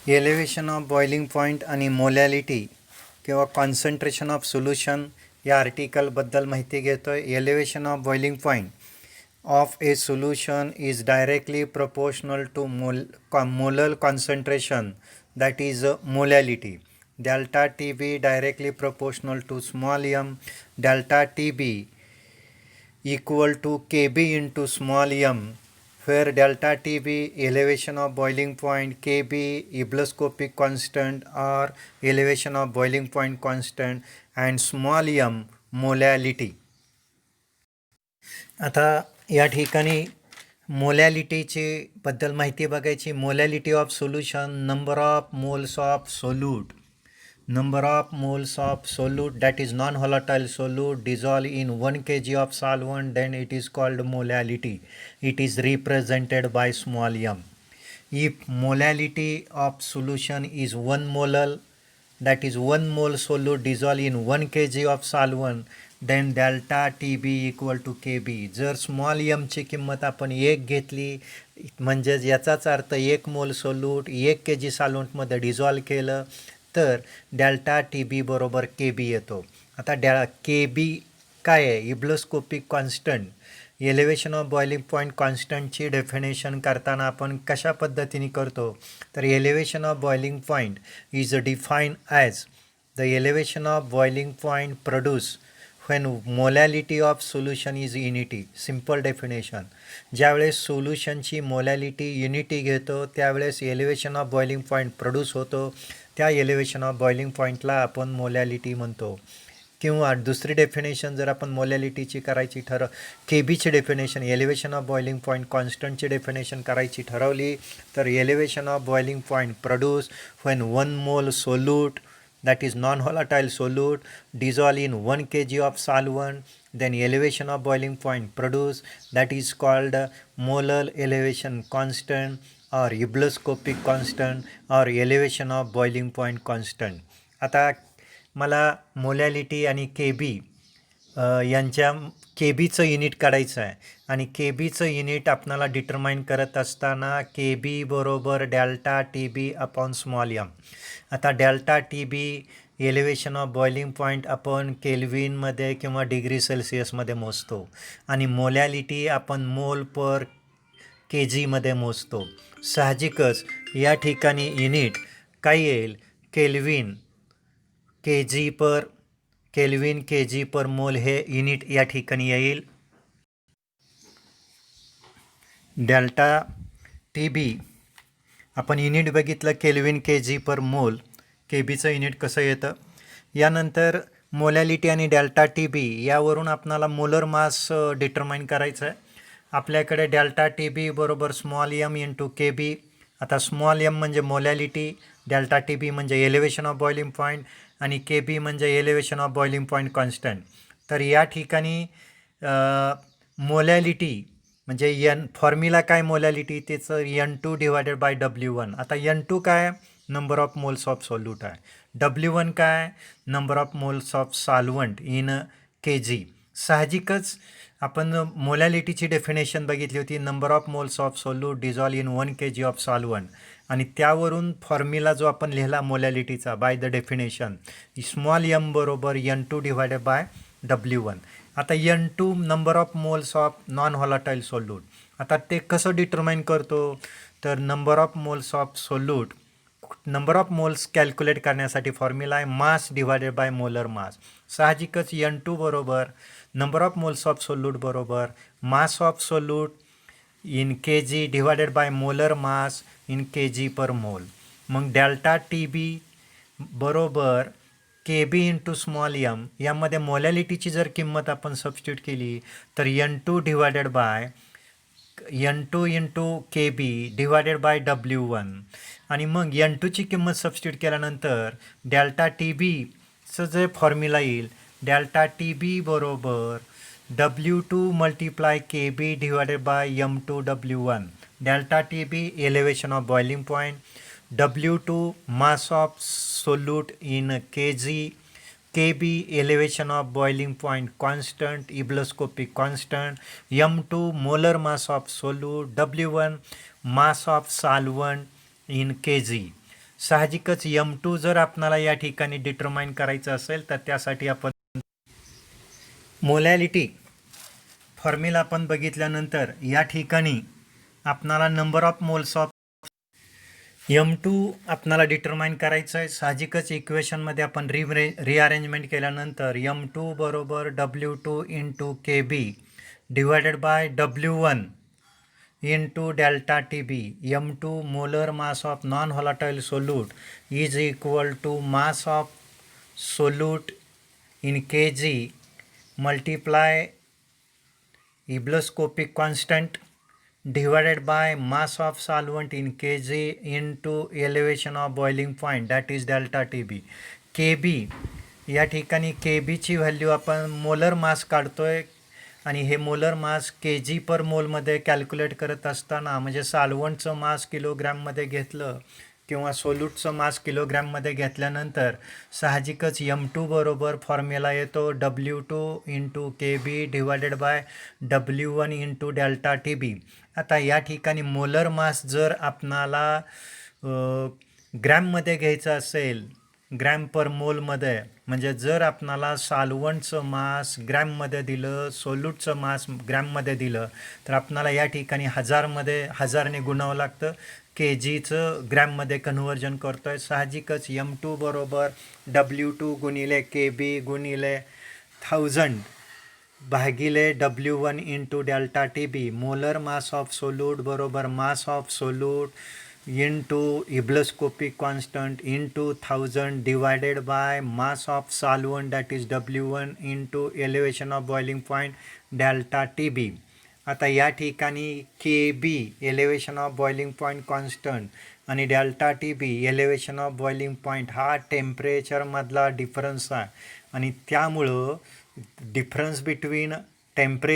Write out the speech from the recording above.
Elevation of boiling point आणि molality किंवा concentration of solution या आर्टिकलबद्दल माहिती घेतो आहे. Elevation of boiling point of a solution is directly proportional to molal concentration, that is molality. Delta T B directly proportional to small m, delta TB equal to KB into small m, where delta TB elevation of boiling point, KB hygroscopic constant or elevation of boiling point constant, and small m molality. आता या ठिकाणी मोलॅलिटीची बद्दल माहिती बघायची. Molality of solution, number of moles of solute. Number of moles of solute, that is non-volatile solute, dissolve in 1 kg of solvent, then it is called molality. It is represented by small m. If molality of solution is 1 molal, that is 1 mole solute dissolve in 1 kg of solvent, then delta TB equal to KB. जर small एमची किंमत आपण 1 घेतली, म्हणजेच याचाच अर्थ 1 मोल solute 1 kg सॉल्व्हंटमध्ये dissolve केलं, तर डेल्टा टी बी बरोबर के बी येतो. आता के बी काय आहे? Ebullioscopic constant. Elevation of boiling point कॉन्स्टंटची डेफिनेशन करताना आपण कशा पद्धतीने करतो? तर elevation of boiling point is define as the elevation of boiling point produce when molality of solution is unity. Simple definition. ज्यावेळेस सोल्युशनची मोलॅलिटी युनिटी घेतो त्यावेळेस elevation of boiling point produce होतो. त्या एलिव्हेशन ऑफ बॉइलिंग पॉईंटला आपण molality म्हणतो. किंवा दुसरी डेफिनेशन जर आपण मोलॅलिटीची करायची के बीची definition, elevation of boiling point कॉन्स्टंटची डेफिनेशन करायची ठरवली, तर elevation of boiling point produce when 1 mole solute, that is non-volatile solute, dissolve in 1 kg of solvent, then elevation of boiling point produce, that is called molar elevation constant or hygroscopic constant or elevation of boiling point constant. आता मला molality आणि के बी यांच्या के बीचं unit काढायचं आहे आणि के बीचं unit आपणाला determine करत असताना के बी बरोबर delta T B upon small M. आता delta T B elevation of boiling point आपण केल्विनमध्ये किंवा डिग्री सेल्सिअसमध्ये मोजतो आणि मोलॅलिटी आपण मोल पर के जीमध्ये मोजतो. साहजिकच या ठिकाणी युनिट काय येईल? केल्विन के जी पर मोल हे युनिट या ठिकाणी येईल. डेल्टा टी बी आपण युनिट बघितलं केल्विन के जी पर मोल. के बीचं युनिट कसं येतं? यानंतर मोलॅलिटी आणि डेल्टा टी बी यावरून आपणाला मोलर मास डिटरमाइन करायचं आहे. आपल्याकडे डेल्टा टी बी बरोबर स्मॉल एम इंटू के बी. आता स्मॉल एम म्हणजे मोलॅलिटी, डेल्टा टी बी म्हणजे एलिव्हेशन ऑफ बॉइलिंग पॉईंट आणि के बी म्हणजे elevation of boiling point constant. तर या ठिकाणी मोलॅलिटी म्हणजे फॉर्म्युला काय मोलॅलिटी? त्याचं N2 डिवायडेड बाय W1. आता N2 काय? Number of moles of solute आहे. W1 काय? Number of moles of solvent in K G. साहजिकच आपण मोलॅलिटीची डेफिनेशन बघितली होती, number of moles of solute dissolve in 1 kg of solvent, आणि त्यावरून फॉर्म्युला जो आपण लिहिला मोलॅलिटीचा by the definition, small M बरोबर N2 डिवायडेड बाय W1. आता N2 number of moles of non volatile solute. आता ते कसं डिटरमाइन करतो? तर number of moles of solute, number of moles calculate करण्यासाठी फॉर्म्युला आहे mass divided by molar mass. साहजिकच N2 बरोबर number of moles of solute बरोबर mass of solute in K G divided by molar mass in K G per mole. मग delta T B बरोबर K B into small M. यामध्ये मोलॅलिटीची जर किंमत आपण सबस्टिट्यूट केली तर N2 divided by N2 into K B divided by W1. आणि मग N2ची किंमत सबस्टिट्यूट केल्यानंतर डेल्टा टी बीचं जे फॉर्म्युला येईल, डेल्टा टी बी बरोबर W2 multiply K B divided by M2 W1. Delta T B elevation of boiling point, W2 mass of solute in kg, KB elevation of boiling point constant, hygroscopic constant, M2 molar mass of solute, W1 mass of solvent in kg. साहजिकच M2 जर आपणाला या ठिकाणी determine करायचं असेल तर त्यासाठी आपण मोलॅलिटी फॉर्म्युला आपण बघितल्यानंतर या ठिकाणी आपणाला number of moles of M2 आपणाला डिटरमाइन करायचं आहे. साहजिकच इक्वेशनमध्ये आपण रिअरेंजमेंट केल्यानंतर M2 बरोबर W2 into KB divided by W1 into delta TB. M2 molar mass of non volatile solute is equal to mass of solute in kg multiply hygroscopic constant divided by mass of solvent in kg into elevation of boiling point, that is delta TB. KB या ठिकाणी KB ची value आपण molar mass काढतोय आणि हे molar mass kg पर मोलमध्ये calculate करत असताना म्हणजे सॉल्व्हंटचं मास किलोग्रॅममध्ये घेतलं किंवा सोल्यूटचं मास किलोग्रॅममध्ये घेतल्यानंतर साहजिकच M2 बरोबर फॉर्म्युला येतो W2 into KB divided by W1 into delta TB. आता या ठिकाणी मोलर मास जर आपणाला ग्रॅममध्ये घ्यायचं असेल, ग्रॅम पर मोलमध्ये, म्हणजे जर आपणाला सॉल्व्हंटचं मास ग्रॅममध्ये दिलं, सोल्यूटचं मास ग्रॅममध्ये दिलं तर आपणाला या ठिकाणी हजारने गुणावं लागतं. KGचं ग्रॅममध्ये कन्व्हर्जन करतो आहे. साहजिकच M2 बरोबर W2 गुणिले KB गुणिले 1000 भागिले W1 into delta TB. Molar mass of solute बरोबर mass of solute into hygroscopic constant into 1000 divided by mass of solvent that is W1 into elevation of boiling point delta TB. आता या ठिकाणी KB elevation of boiling point constant आणि delta TB elevation of boiling point हा टेम्परेचरमधला difference आहे आणि त्यामुळं difference between temperature